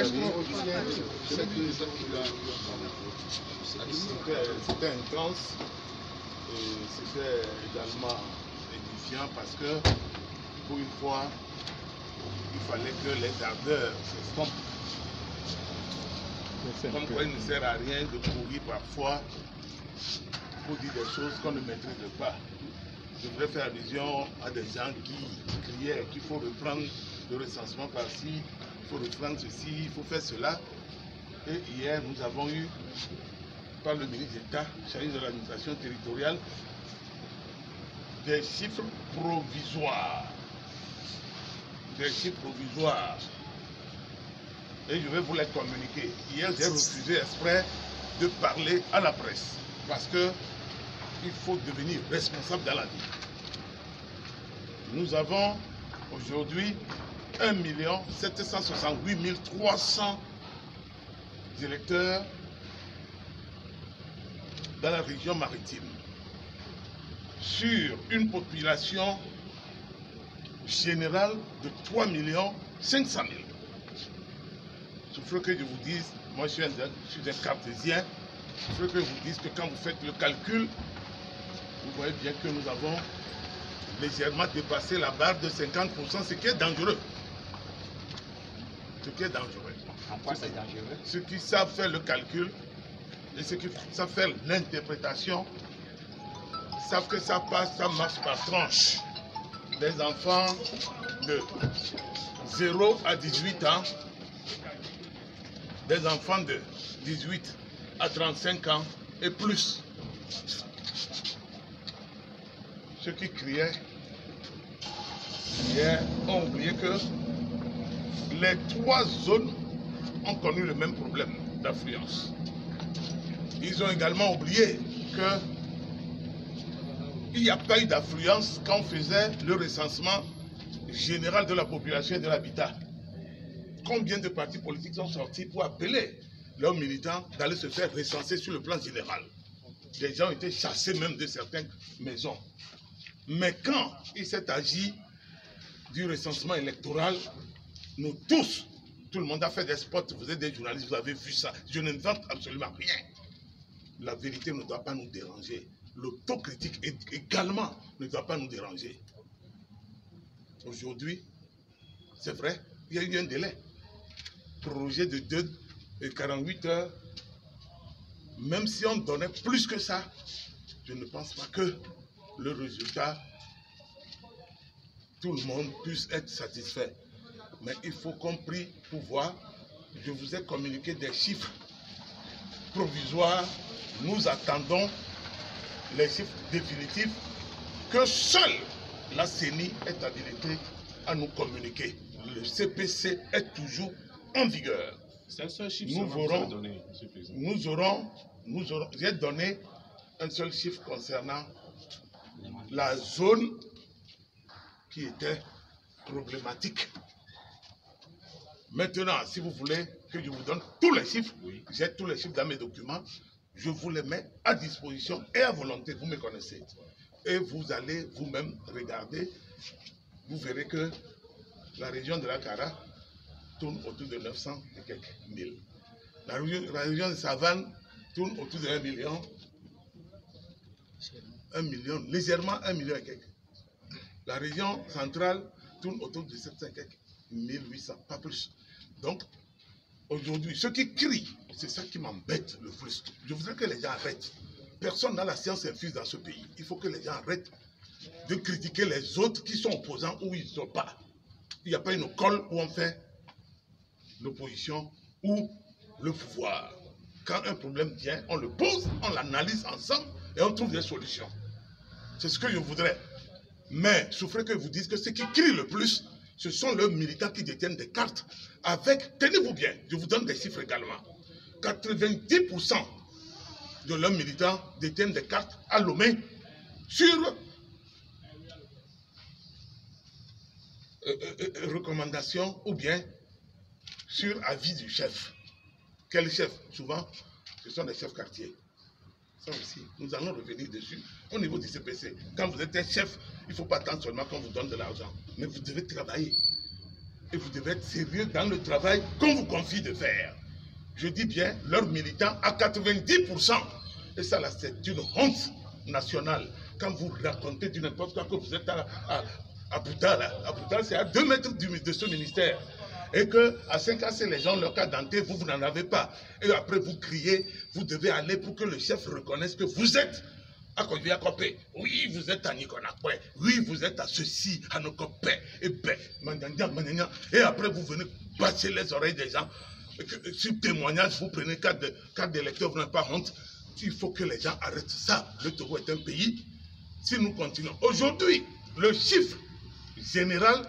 C'était intense et c'était également édifiant parce que pour une fois, il fallait que les ardeurs s'estompent. Comme quoi il ne sert à rien de courir parfois pour dire des choses qu'on ne maîtrise pas. Je voudrais faire allusion à des gens qui criaient qu'il faut reprendre le recensement par-ci, il faut reprendre ceci, il faut faire cela. Et hier, nous avons eu, par le ministre d'État, chargé de l'administration territoriale, des chiffres provisoires. Des chiffres provisoires. Et je vais vous les communiquer. Hier, j'ai refusé exprès de parler à la presse. Parce que il faut devenir responsable dans la vie. Nous avons aujourd'hui 1 768 300 électeurs dans la région maritime. Sur une population générale de 3 500 000. Il faut que je vous dise, moi je suis un cartésien, il faut que je vous dise que quand vous faites le calcul, vous voyez bien que nous avons légèrement dépassé la barre de 50%, ce qui est dangereux. Ce qui est dangereux. En quoi c'est dangereux? Ceux qui savent faire le calcul et ceux qui savent faire l'interprétation savent que ça passe, ça marche par tranche. Des enfants de 0 à 18 ans, des enfants de 18 à 35 ans et plus. Ceux qui criaient hier ont oublié que les 3 zones ont connu le même problème d'affluence. Ils ont également oublié qu'il n'y a pas eu d'affluence quand on faisait le recensement général de la population et de l'habitat. Combien de partis politiques sont sortis pour appeler leurs militants d'aller se faire recenser sur le plan général? Des gens ont été chassés même de certaines maisons. Mais quand il s'est agi du recensement électoral, nous tous, tout le monde a fait des spots, vous êtes des journalistes, vous avez vu ça. Je n'invente absolument rien. La vérité ne doit pas nous déranger. L'autocritique également ne doit pas nous déranger. Aujourd'hui, c'est vrai, il y a eu un délai. Projet de 2 et 48 heures. Même si on donnait plus que ça, je ne pense pas que le résultat, tout le monde puisse être satisfait. Mais il faut qu'on prie pour voir. Je vous ai communiqué des chiffres provisoires. Nous attendons les chiffres définitifs que seule la CENI est habilitée à nous communiquer. Le CPC est toujours en vigueur. C'est un seul chiffre que vous avez donné, M. le Président. J'ai donné un seul chiffre concernant la zone qui était problématique. Maintenant, si vous voulez que je vous donne tous les chiffres, oui. J'ai tous les chiffres dans mes documents, je vous les mets à disposition et à volonté, vous me connaissez. Et vous allez vous-même regarder, vous verrez que la région de la Kara tourne autour de 900 et quelques mille. La région de Savane tourne autour de 1 million. 1 million, légèrement 1 million et quelques. La région centrale tourne autour de 700 et quelques, 1800, pas plus. Donc, aujourd'hui, ceux qui crient, c'est ça qui m'embête le plus. Je voudrais que les gens arrêtent. Personne n'a la science infuse dans ce pays. Il faut que les gens arrêtent de critiquer les autres qui sont opposants ou ils ne sont pas. Il n'y a pas une école où on fait l'opposition ou le pouvoir. Quand un problème vient, on le pose, on l'analyse ensemble et on trouve des solutions. C'est ce que je voudrais. Mais souffrez que vous dites que ceux qui crient le plus, ce sont leurs militants qui détiennent des cartes avec, tenez-vous bien, je vous donne des chiffres également. 90% de leurs militants détiennent des cartes à Lomé sur recommandation ou bien sur avis du chef. Quel chef? Souvent, ce sont des chefs quartiers. Ça aussi, nous allons revenir dessus au niveau du CPC. Quand vous êtes un chef, il ne faut pas attendre seulement qu'on vous donne de l'argent, mais vous devez travailler. Et vous devez être sérieux dans le travail qu'on vous confie de faire. Je dis bien, leurs militants à 90%. Et ça, là, c'est une honte nationale. Quand vous racontez du n'importe quoi que vous êtes à Bouta, là. À Bouta, c'est à 2 mètres de ce ministère. Et qu'à 5 ans, c'est les gens, leur cas denté, vous n'en avez pas. Et après, vous criez, vous devez aller pour que le chef reconnaisse que vous êtes à Copé. Oui, vous êtes à Nikonakwe. Oui, vous êtes à ceci, à Nokopé. Et ben, et après, vous venez passer les oreilles des gens. Sur témoignage, vous prenez carte d'électeur, vous n'avez pas honte. Il faut que les gens arrêtent ça. Le Togo est un pays. Si nous continuons. Aujourd'hui, le chiffre général